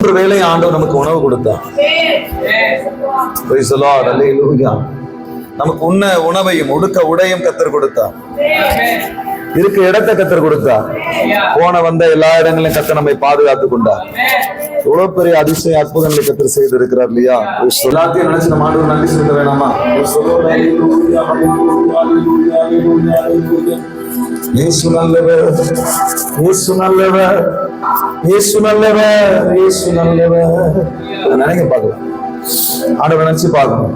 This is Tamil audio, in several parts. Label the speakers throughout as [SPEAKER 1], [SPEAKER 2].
[SPEAKER 1] 3 வேளை ஆண்டவர் நமக்கு உணவு கொடுத்தார். நமக்கு உண்ண உணவையும் உடுக்க உடையும் கத்தர் கொடுத்தார். இருக்க இடத்தை கத்தர் கொடுத்தார். போன வந்த எல்லா இடங்களையும் கத்தர் நம்மை பாதுகாத்து கொண்டார். எவ்வளவு பெரிய அதிசய அற்புதங்களை கத்தர் செய்து இருக்கிறார் இல்லையா? எல்லாத்தையும் நினைச்சு நம்ம ஆண்டவர் நன்றி சொல்ல வேணாமா? இயேசு நல்லவர், இயேசு நல்லவர், இயேசு நல்லவர், இயேசு நல்லவர். நினைக்க பார்க்கலாம், ஆண்டவர் நினைச்சு பார்க்கணும்.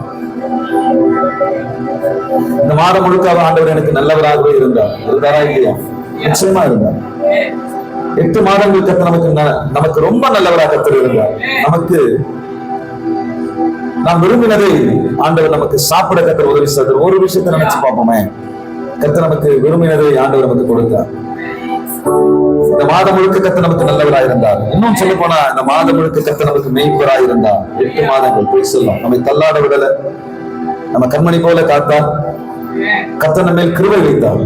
[SPEAKER 1] இந்த மாதம் முழுக்க ஆண்டவர் எனக்கு நல்லவராகவே இருந்தாரா இல்லையா? நிச்சயமா இருந்தார். 8 மாதங்கள் கத்த நமக்கு ரொம்ப நல்லவராக கத்தர் இருந்தார். நமக்கு நாம் விரும்பினதை ஆண்டவர் நமக்கு சாப்பிட கத்தர் உதவி செய்தார். ஒரு விஷயத்தை நினைச்சு பார்ப்போமே, கத்தர் நமக்கு விரும்பினதை ஆண்டவர் நமக்கு கொடுத்தார். இந்த மாதம் முழுக்க கத்த நமக்கு நல்லவராக இருந்தார். இன்னும் சொல்ல போனா இந்த மாதம் முழுக்க கத்த நமக்கு மெய்ப்பராக இருந்தார். 8 மாதங்கள் போய் சொல்லலாம். நம்மை தள்ளாட விடல, நம்ம கண்மணி போல காத்தார். கர்த்தர் நம்ம மேல் கிருபை வைத்தார்.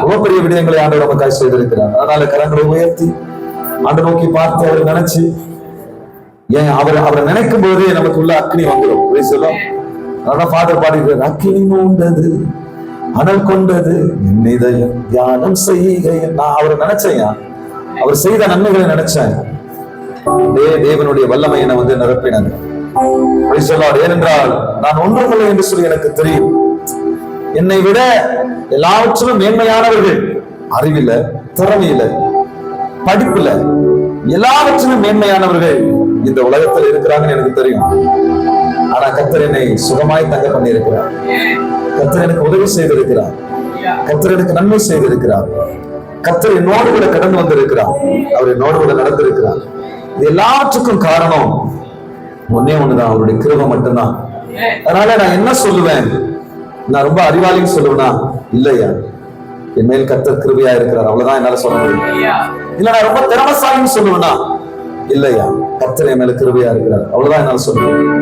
[SPEAKER 1] ரொம்ப பெரிய விடயங்களை ஆண்டவர் நமக்காக செய்திருக்கிறார். அதனால கரங்களை உயர்த்தி ஆண்டவர் நோக்கி பார்த்து அவரை நினைச்சு, ஏன் அவரை நினைக்கும் போதே நமக்கு உள்ள அக்னி வந்துடும். சொல்லும் அதான் ஃபாதர் பாடிக்கிறார், அக்னி மூண்டது அனல் கொண்டது என் இதயம் தியானம் செய்கையில். நான் அவரை நினைச்சேன், அவர் செய்த நன்மைகளை நினைச்சேன். தேவனுடைய வல்லமை என்னை வந்து நிரப்பினது. ஏனென்றால் நான் ஒன்றுமில்லை என்று சொல்லி எனக்கு தெரியும். என்னை விட எல்லாவற்றிலும் மேன்மையானவர்கள் அறிவில, திறமையில, படிப்புல எல்லாவற்றிலும் மேன்மையானவர்கள் இந்த உலகத்தில் இருக்கிறாங்கன்னு எனக்கு தெரியும். ஆனா கர்த்தர் என்னை சுகமாய் தங்க பண்ணி இருக்கிறார். கர்த்தர் எனக்கு உதவி செய்திருக்கிறார். கர்த்தர் எனக்கு நன்மை செய்திருக்கிறார். கர்த்தர் என்னோடு கூட கடந்து வந்திருக்கிறார். அவர் என்னோடு கூட நடந்திருக்கிறார். இது எல்லாவற்றுக்கும் காரணம் ஒன்னே ஒண்ணுதான், அவருடைய கிருபை மட்டும்தான். அதனால நான் என்ன சொல்லுவேன்? நான் ரொம்ப அறிவாளின்னு சொல்லுவேனா? இல்லையா, என் மேல் கர்த்தர் கிருபையா இருக்கிறார், அவ்வளவுதான் என்னால சொல்ல முடியும். இல்ல நான் ரொம்ப திறமசாலின்னு சொல்லுவேனா? இல்லையா, கர்த்தர் என் மேல கிருபையா இருக்கிறார், அவ்வளவுதான் என்னால சொல்ல முடியும்.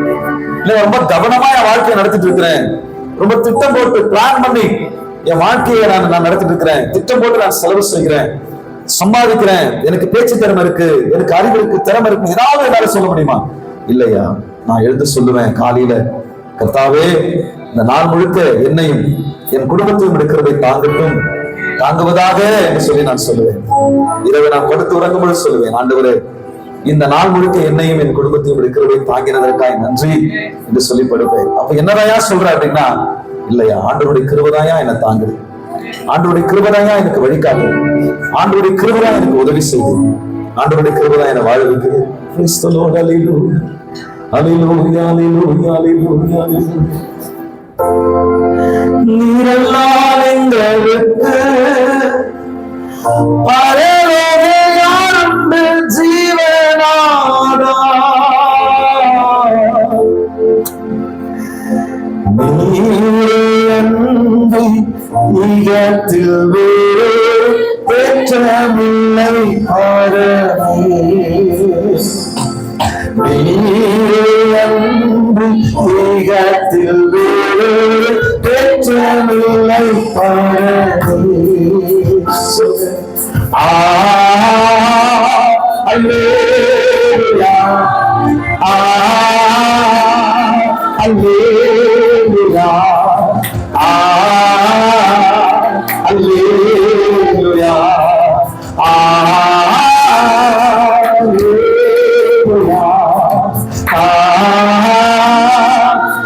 [SPEAKER 1] இல்ல ரொம்ப கவனமா என் வாழ்க்கையை நடத்திட்டு இருக்கிறேன், ரொம்ப திட்டம் போட்டு பிளான் பண்ணி என் வாழ்க்கையை நான் நடத்திட்டு இருக்கிறேன், திட்டம் போட்டு நான் செலவு செய்கிறேன், சம்பாதிக்கிறேன், எனக்கு பேச்சு திறமை இருக்கு, எனக்கு அறிவு இருக்கு, திறமை இருக்கு, ஏதாவது என்னால சொல்ல முடியுமா? இல்லையா, நான் எழுந்து சொல்லுவேன் காலையில, கர்த்தாவே இந்த நாள் முழுக்க என்னையும் என் குடும்பத்தையும் இருக்கிறதை தாங்குவதாக என்று சொல்லி நான் சொல்லுவேன். இரவு நான் படுத்து உறங்கும் பொழுது சொல்லுவேன், ஆண்டவரே இந்த நாள் முழுக்க என்னையும் என் குடும்பத்தையும் இருக்கிறதை தாங்கினதற்காக நன்றி என்று சொல்லி படுப்பேன். அப்ப என்னதாயா சொல்ற அப்படின்னா, இல்லையா, ஆண்டவருடைய கிருபைதாயா என்னை தாங்குது, ஆண்டவருடைய கிருபைதாயா எனக்கு வழிகாட்டு, ஆண்டவருடைய கிருபைதான் எனக்கு உதவி செய்து, ஆண்டவருடைய கிருபைதான் என்னை வாழ வைக்குது. நீரெல்லாம் எங்களுக்கு பரவரையாண்டு ஜீவனாடா, நீரே அன்பை ஈகத்தில் வேறு பெற்றமில்லை ஆரவே, நீரே அன்பு ஈகத்தில் வேறு பெற்றமில்லை ஆரவே. அல்லேலூயா, அல்லேலூயா, அல்லேலூயா, அல்லேலூயா, அல்லேலூயா,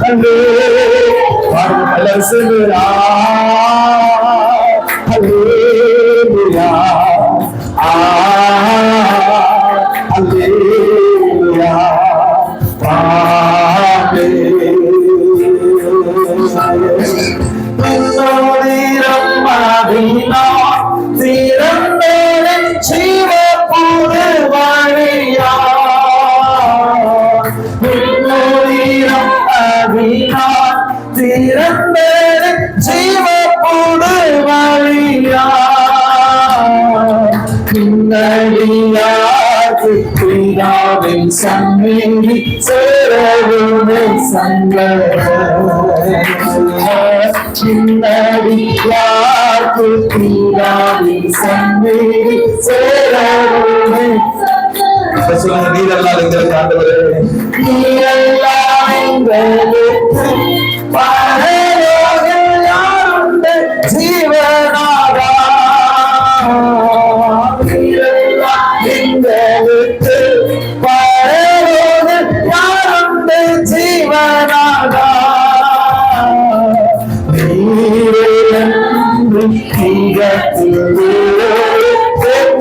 [SPEAKER 1] அல்லேலூயா, சங்கி சேரவுமே சங்கடியாக்கு தீராவி சங்கி சேரவுமே சொல்லுங்க, நீரெல்லாம் எங்களுக்கு ஆண்டவரே, நீரெல்லாம் எங்களுக்கு பரலோகில் யாருண்டு ஜீவனாதா, நீரெல்லாம் எங்களுக்கு பரலோகில் யாருண்டு ஜீவனாதா, நீரென்று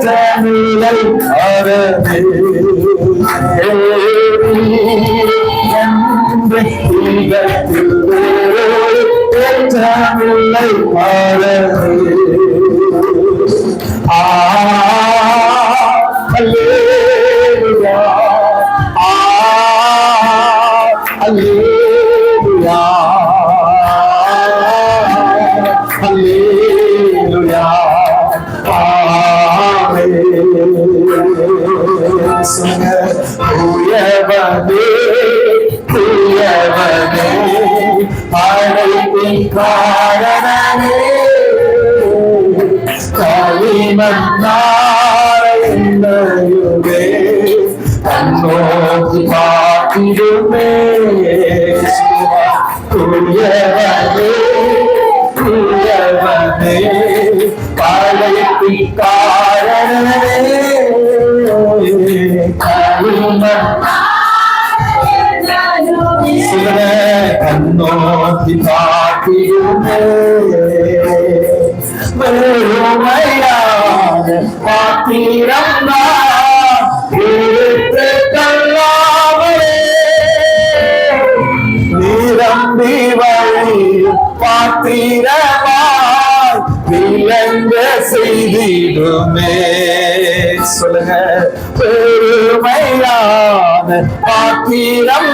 [SPEAKER 1] தமிழை அரவே தமிழை அரவே அல்லேலூயா அல்லேலூயா அல்லேலூயா தூயவனே தூயவனே அழைப்பின் காரணனே களிமண்ணாரையுமே கண்ணோக்கி பார்த்திடுமே தூயவனே தூயவனே அழைப்பின் காரணனே கண்ணோக்கி பார்த்திடுமே வெறுமையான பாத்திரம் எடுத்து தள்ளாமலே நிரம்பி வழி பாத்திரமாய் விளங்க செய்திடுமே. சொல்லுங்க, பெருமையான பாத்திரம்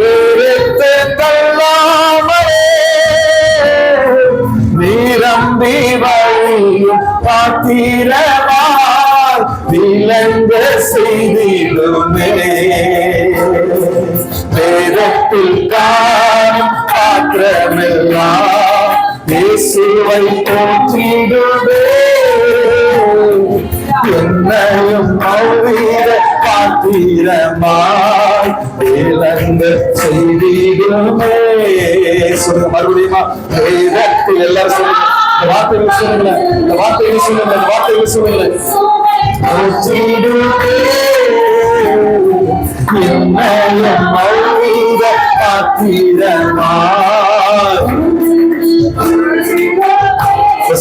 [SPEAKER 1] எடுத்து தள்ளாமலே நிரம்பி வழியும் பாத்திரமாய் விளங்க செய்திடுமே. வேதத்தில் காணும் பாத்திரமெல்லாம் இயேசுவை போற்றிடுமே. என்னையும் அவ்வித பாத்திரமாய் விளங்க செய்திடுமே. சொல்லுங்க மறுபடியுமா, வேதத்தில் எல்லாரும் சொல்லுங்க, இந்த வார்த்தைகள் சொல்லுங்க, இந்த வார்த்தைகள் சொல்லுங்க, இந்த வார்த்தைகள் சொல்லுங்க. போற்றிடுமே என்னையும் அவ்வித பாத்திரமாய்.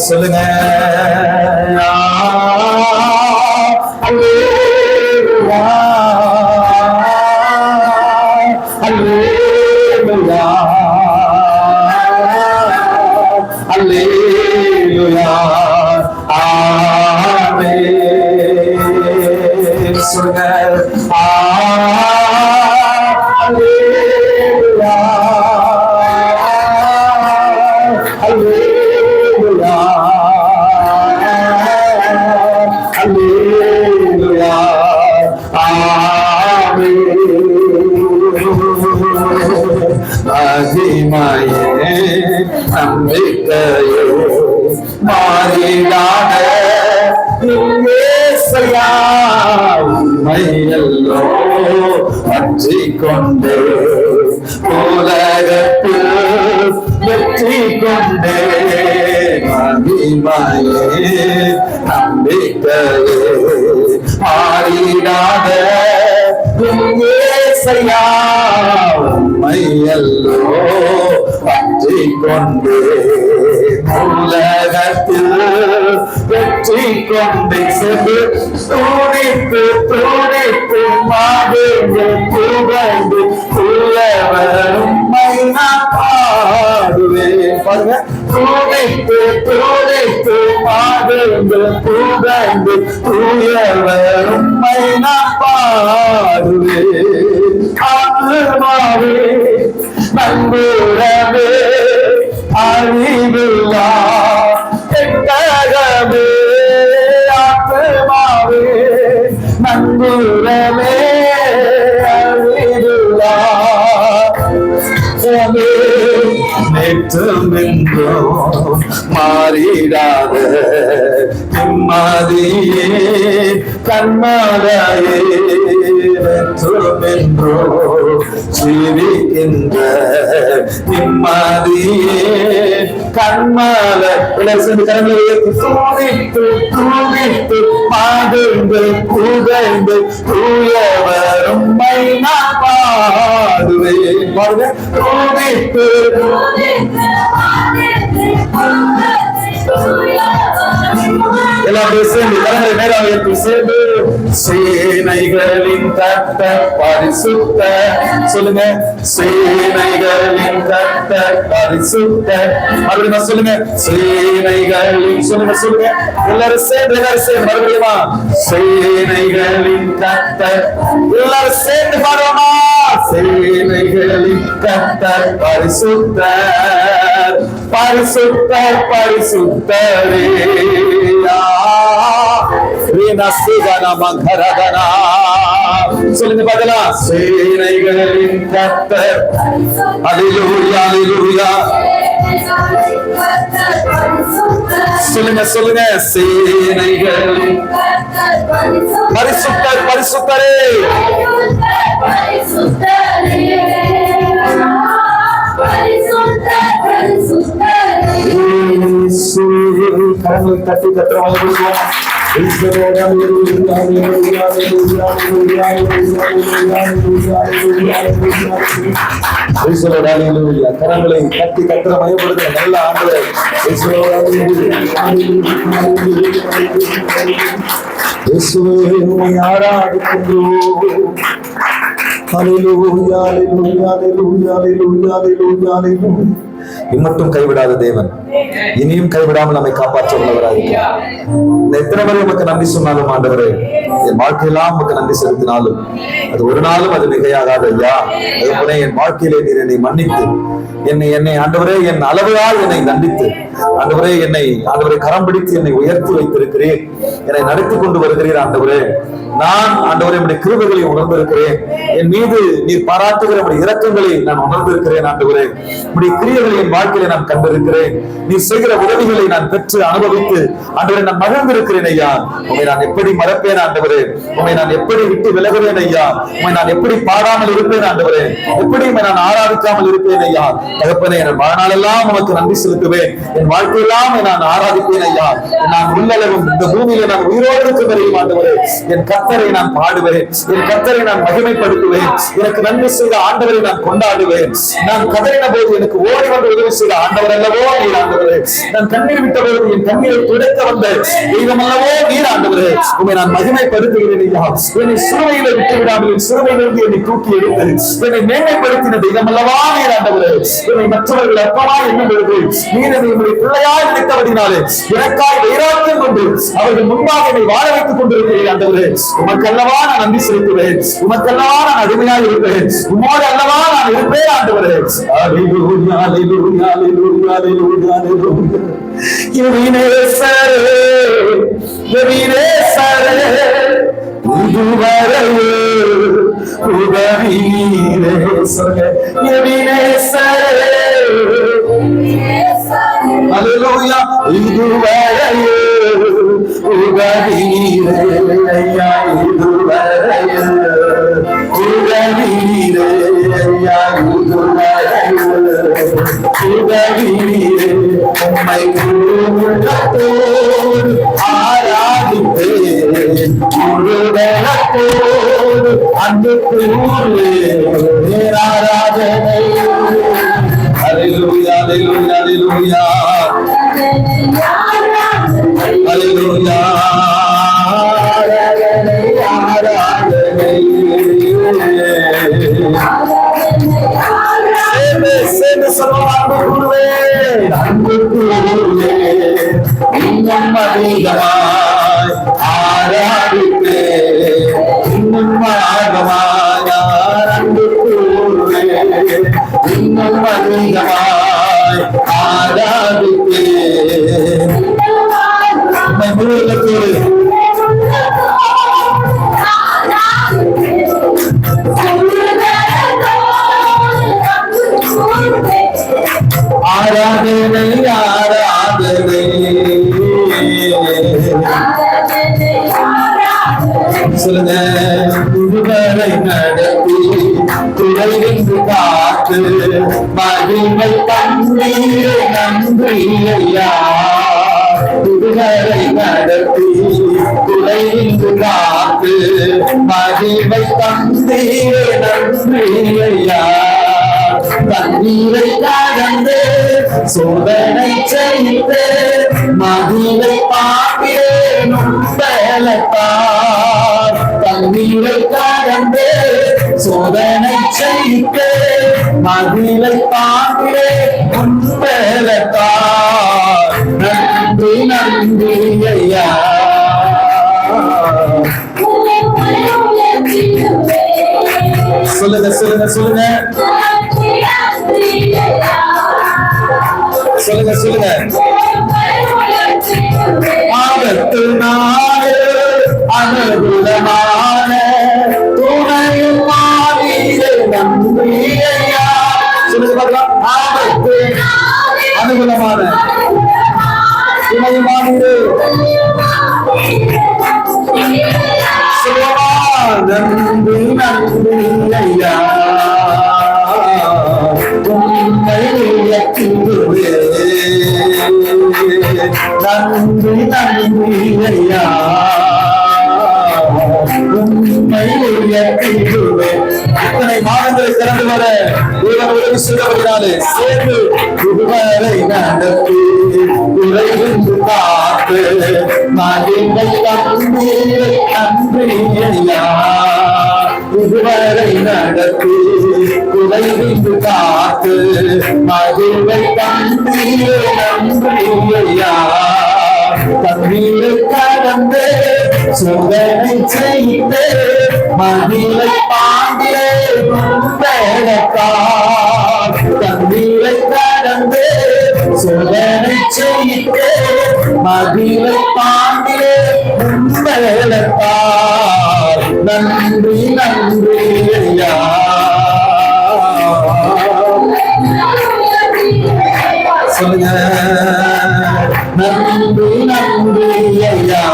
[SPEAKER 1] சொல்லுங்க, அல்லேலூயா அல்லேலூயா அல்லேலூயா ஆமென். சொல்லுங்க, அல்லேலூயா அல்லேலூயா அல்லேலூயா ஆமென். மகிமையே நம்பிக்கையே மாறிடாத இயேசுயா உம்மையல்லோ பற்றிக் கொண்டு உலகத்தில் வெற்றி கொண்டே. மகிமையே நம்பிக்கையே மாறிடாத இயேசுயா உம்மையல்லோ பற்றிக் கொண்டு உலகத்தில் வெற்றி கொண்டு. சென்று துடித்து துடித்து மாதேந்து புகழ்ந்து உள்ளவரும் மைனா பாடுவேன். பாருங்க, துடித்து துடித்து மாதேந்து புகழ்ந்து உள்ளவரும் மைனா பாடுவேன். ஆத்மாவே நம்புறவே அறிவில்லா எட்டகமே. ஆத்மாவே நம்புறவே அறிவில்லா நேற்றும் இன்றும் மாறிடாத நிம்மதியே கண்மாலையே வென்றோ ஜீவிக்கின்ற நிம்மதியே கண்மால கரங்களை தூவித்து தூவித்து பாடுந்து புகழ்ந்து தூயவரும் நான் பாடுவேன் பாடுவேன் தூவித்து எல்லாம் சேர்ந்து கரங்களை நேராக ஏற்றி சேர்ந்து சேனைகளின் கர்த்தர் பரிசுத்த சொல்லுங்க சேனைகளின் கர்த்தர் பரிசுத்த மறுபடியும் சொல்லுங்க சேனைகளின் சொல்லுங்க சொல்லுங்க எல்லாரும் சேர்ந்து மறுபடியும் சேனைகளின் கர்த்தர் எல்லாரும் சேர்ந்து பாடுவோமா சேனைகளின் கர்த்தர் பரிசுத்தர் பரிசுத்தர் பரிசுத்தரே சொல்லுங்க பதிலா சேனைகளின் கர்த்தர் அல்லேலூயா அல்லேலூயா சொல்லுங்க சொல்லுங்க சேனைகளின் பரிசுத்தர் பரிசுத்தரே கரங்களை தட்டி கத்திரமாக கரங்களை கட்டி கத்திர மயப்படுத்த நல்ல ஆண்டவரை ஆராதிக்கின்றோம். ஹல்லேலூயா ஹல்லேலூயா ஹல்லேலூயா ஹல்லேலூயா ஹல்லேலூயா ஹல்லேலூயா. இம்மட்டும் கைவிடாத தேவன் இனியும் கைவிடாமல் நம்மை காப்பாற்ற உள்ளவராயிருக்கிறார். எத்தனை முறை உமக்கு நன்றி சொன்னாலும் ஆண்டவரே, என் வாழ்க்கையெல்லாம் உமக்கு நன்றி செலுத்தினாலும் அது ஒரு நாளும் அது மிகையாகாது ஐயா. அதுபோல என் வாழ்க்கையிலே நீர் என்னை மன்னித்து என்னை ஆண்டவரே என் அளவையால் என்னை தண்டித்து ஆண்டவரே ஆண்டவரை கரம் பிடித்து என்னை உயர்த்தி வைத்திருக்கிறேன். என்னை நடத்தி கொண்டு வருகிறீர் ஆண்டவரே. நான் ஆண்டவரே உம்முடைய கிருபைகளை உணர்ந்திருக்கிறேன். என் மீது நீர் பாராட்டுகிற உம்முடைய இரக்கங்களை நான் உணர்ந்திருக்கிறேன் ஆண்டவரே. உம்முடைய கிரியைகளை என் வாழ்க்கையில நான் கண்டிருக்கிறேன். நீ செய்கிற உதவிகளை நான் பெற்று அனுபவித்து ஆண்டவரே நான் மகிழ்ந்திருக்கிறேன் ஐயா. உம்மை நான் எப்படி மறப்பேன் ஆண்டவரே? உம்மை நான் எப்படி விட்டு விலகுவேன் ஐயா? உம்மை நான் எப்படி பாடாமல் இருப்பேன் ஆண்டவரே? எப்படி உம்மை நான் ஆராதிக்காமல் இருப்பேன் ஐயா? தகப்பனே, என் வாழ்நாளெல்லாம் உமக்கு நன்றி செலுத்துவேன். என் வாழ்க்கையெல்லாம் நான் ஆராதிப்பேன் ஐயா. நான் உள்ளளவும் இந்த பூமியில நான் உயிரோடு இருக்க வரையும் ஆண்டவரே என் கர்த்தரை நான் பாடுவேன். என் கர்த்தரை நான் மகிமைப்படுத்துவேன். எனக்கு நன்மை செய்த ஆண்டவரை நான் கொண்டாடுவேன். நான் கதறின போது எனக்கு ஓடி வந்து உதவி செய்த ஆண்டவர் அல்லவோ நீர் ஆண்டவரே. நான் கண்ணீர் விட்ட போது என் கண்ணீரை துடைக்க வந்த தெய்வம் அல்லவோ நீர் ஆண்டவரே. உம்மை நான் மகிமைப்படுத்துகிறேன் ஐயா. என்னை சிறுமையில விட்டு விடாமல் என் சிறுமையிலிருந்து என்னை தூக்கி எடுத்து என்னை மேன்மைப்படுத்தின தெய்வம் அல்லவா நீர் ஆண்டவரே. என்னை மற்றவர்கள் அற்பமா எண்ணும் பொழுது நீர் என்னை உம்முடைய பிள்ளையாய் நினைத்தபடினாலே எனக்காய் வைராக்கியம் கொண்டு அவர்கள் முன்பாக என்னை வாழ வைத்துக் கொண்டிருக்கிறேன் ஆண்டவரே. உமக்கல்லவா நான் நன்றி செலுத்துவேன். உமக்கல்லவா நான் அடிமையாக இருப்பேன். உம்மோடு அல்லவா நான் இருப்பேன் ஆண்டவரே. அல்லேலூயா அல்லேலூயா அல்லேலூயா அல்லேலூயா அல்லேலூயா. எபினேசரே எபினேசரே இதுவரையே உதவினீரே. சொல்லுங்க எபினேசரே அல்லேலூயா. இதுவரையே உதவினீரே ஐயா. இதுவரையே உதவினீரே ஐயா. உதவினீரே உம்மை உள்ளத்தோடு ஆராதிப்பேன். உள்ளத்தோடு அன்பு கூறுவேன். ஆராதனை அல்லேலூயா அல்லேலூயா அல்லேலூயா அல்லேலூயா. ஆராதனை ஆராதனை சேர்ந்து சொல்லுவாங்க கூறுவேன். அன்பு கூறுவேன். இன்னும் அதிகமாய் ஆராதிப்பேன். இன்னும் அதிகமாய் அன்பு கூறுவேன். இன்னும் அதிகமாய் ஆராதிப்பேன். ஆராதனை ஆராதனை நடத்தி துறைவின்று காத்து மகிமை தந்தீரே நன்றி ஐயா. விடுதலை நடத்தி துறைவின்று காத்து மகிமை தந்தீரே நன்றி ஐயா. தண்ணீரை கடந்து சோதனை செய்து மகிழை பாக்கிறேனும் பலத்தார். தண்ணீரை கடந்து சோதனை செய்து மகிழை பாக்கிறேனும் பலத்தார். நன்றி நன்றி ஐயா. சொல்லுங்க சொல்லுங்க சொல்லுங்க சொல்லுங்க சொல்லுங்க. ஆபத்து நாள் அனுகூலமான துணையும் மாவீரே நன்றி ஐயா. சொல்லுங்க பார்க்கலாம். ஆபத்து அனுகூலமான துணையும் மாவீரே நன்றி நன்றி ஐயா. நன்றி நன்றி ஐயா. உண்மை உயர்த்திடுவே. இத்தனை மாதங்களை திறந்து வர தேவன் உதவி செய்தவர்களாலே சேர்ந்து விடுதலை நடத்தி உறைந்து காத்து மகிமை தந்தீரே நன்றி ஐயா. இதுவரை நடத்தி உறைந்து காத்து மகிமை தந்தீரே நன்றி ஐயா. தண்ணீரை கடந்து சோதனை செய்து மகிழை பாண்டிலே பலத்தார். தண்ணீரை கடந்து சோதனை செய்து மகிழை பாண்டிலே பலத்தார். நன்றி நன்றி ஐயா. சொல்லுங்க. நன்றி நன்றி ஐயா.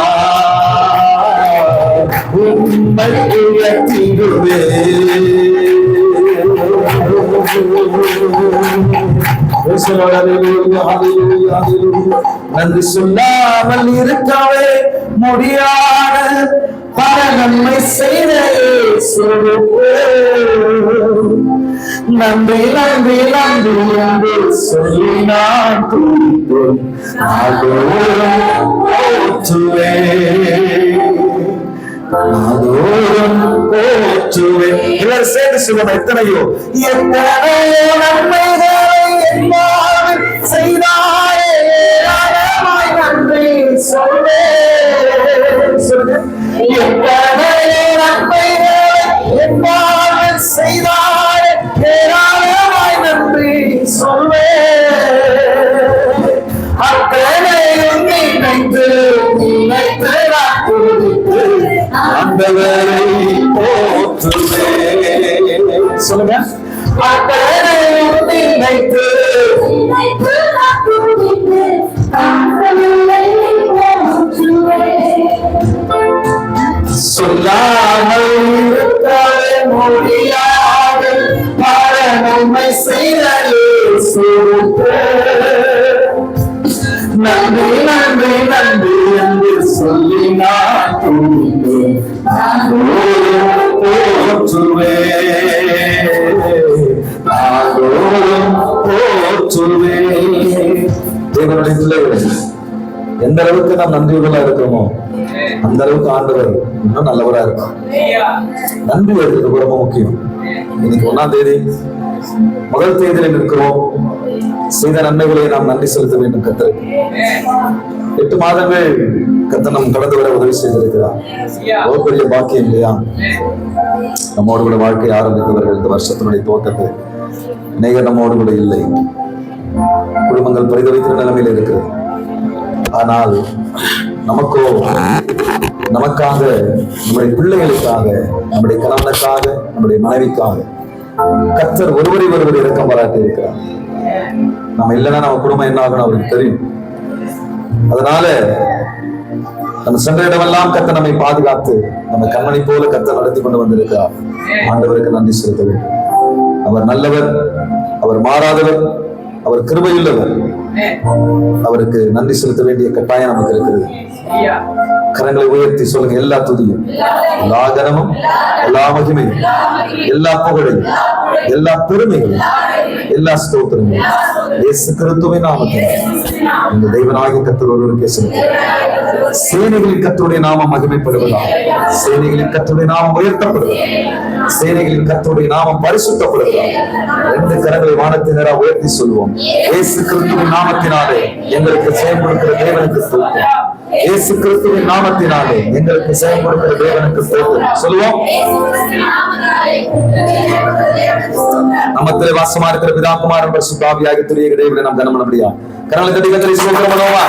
[SPEAKER 1] உண்மை உயர்த்திடுவே. நன்றி சொல்லாமல் இருக்கவே முடியாத பல நன்மை செய்த நன்றி நன்றி நன்றி என்று சொல்லி நான் துடிப்பேன். எல்லாரும் சேர்ந்து சொல்லுங்க. எத்தனையோ எத்தனையோ நன்மைகளை செய்தாரே நன்றி சொல்லுங்க. எத்தனையோ நன்மைகளை செய்தாரே ஏராளமாய் நன்றி சொல்வேன். அத்தனையும் நினைத்து நினைத்து ஆண்டவரை போற்றுவேன். சொல்லுங்க. அத்தனையும் நினைத்து சொல்லாமல் இருக்கவே முடியாது பல நன்மை செய்தலே நன்றி நன்றி நன்றி என்று சொல்லி நான் எந்த அளவுக்கு நாம் நன்றியுள்ளா இருக்கிறோமோ அந்த அளவுக்கு ஆண்டவர் இன்னும் நல்லவரா இருக்கும். நன்றி வருகிறது ரொம்ப முக்கியம். இன்னைக்கு 1ஆம் தேதி முதல் தேதியில இருக்கிறோம். செய்த நன்மைகளை நாம் நன்றி செலுத்த வேண்டும். கர்த்தர் 8 மாதங்கள் கர்த்தர் நம் கடந்து வர உதவி செய்திருக்கிறார். ஒரு பெரிய பாக்கியம் இல்லையா? நம்மோடு கூட வாழ்க்கை ஆரம்பித்தவர்கள் இந்த வருஷத்தினுடைய துவக்கத்தை அநேகர் நம்மோடு கூட இல்லை. குடும்பங்கள் பரிதவிக்கிற நிலைமையில் இருக்கிறது. ஆனால் நமக்கோ நமக்காக, நம்முடைய பிள்ளைகளுக்காக, நம்முடைய கணவனுக்காக, நம்முடைய மனைவிக்காக கர்த்தர் ஒருவரை இரக்கம் பாராட்டி இருக்கிறார். நம்ம இல்லைன்னா நம்ம குடும்பம் என்ன ஆகணும் அவருக்கு தெரியும். அதனால நம்ம சென்ற இடமெல்லாம் கர்த்தர் நம்மை பாதுகாத்து நம்ம கண்மணி போல கர்த்தர் நடத்தி கொண்டு வந்திருக்கிறார். ஆண்டவருக்கு நன்றி செலுத்த வேண்டும். அவர் நல்லவர், அவர் மாறாதவர், அவர் கிருபையுள்ளவர். அவருக்கு நன்றி செலுத்த வேண்டிய கட்டாயம் நமக்கு இருக்கிறது. கரங்களை உயர்த்தி சொல்லுங்க, எல்லா துதியும், எல்லா கனமும், எல்லா மகிமையும், எல்லா புகழையும், எல்லா பெருமைகளும், எல்லா ஸ்தோத்திரங்களும் இயேசு கிறிஸ்துவின் நாமத்தில் இந்த தெய்வனாகிய கர்த்தர் ஒருவருக்கே செலுத்துகிறேன். சேனைகளின் கர்த்தருடைய நாமம் மகிமைப்படுவதாக, சேனைகளின் கர்த்தருடைய நாமம் உயர்த்தப்படுவதாக, சேனைகளின் கர்த்தருடைய நாமம் பரிசுத்தப்படுவதாக. ரெண்டு கரங்களை வானத்தின் நேரா உயர்த்தி சொல்லுவோம். இயேசு கிறிஸ்துவின் நாமத்தினாலே எங்களுக்கு செயல் கொடுக்கிற தேவனுக்கு ஸ்தோத்திரம். இயேசு கிறிஸ்துவின் நாமத்தினாலே எங்களுக்கு செயல் கொடுக்கிற தேவனுக்கு ஸ்தோத்திரம் சொல்லுவோம். நம்மத்திலே வாசமா இருக்கிற பிதா குமாரன் பரிசுத்த ஆவியாகிய திரியேக தேவனை நாம் கனம் பண்ண முடியாது. கரங்களை தட்டி கர்த்தரை ஸ்தோத்திரம் பண்ணுவோமா?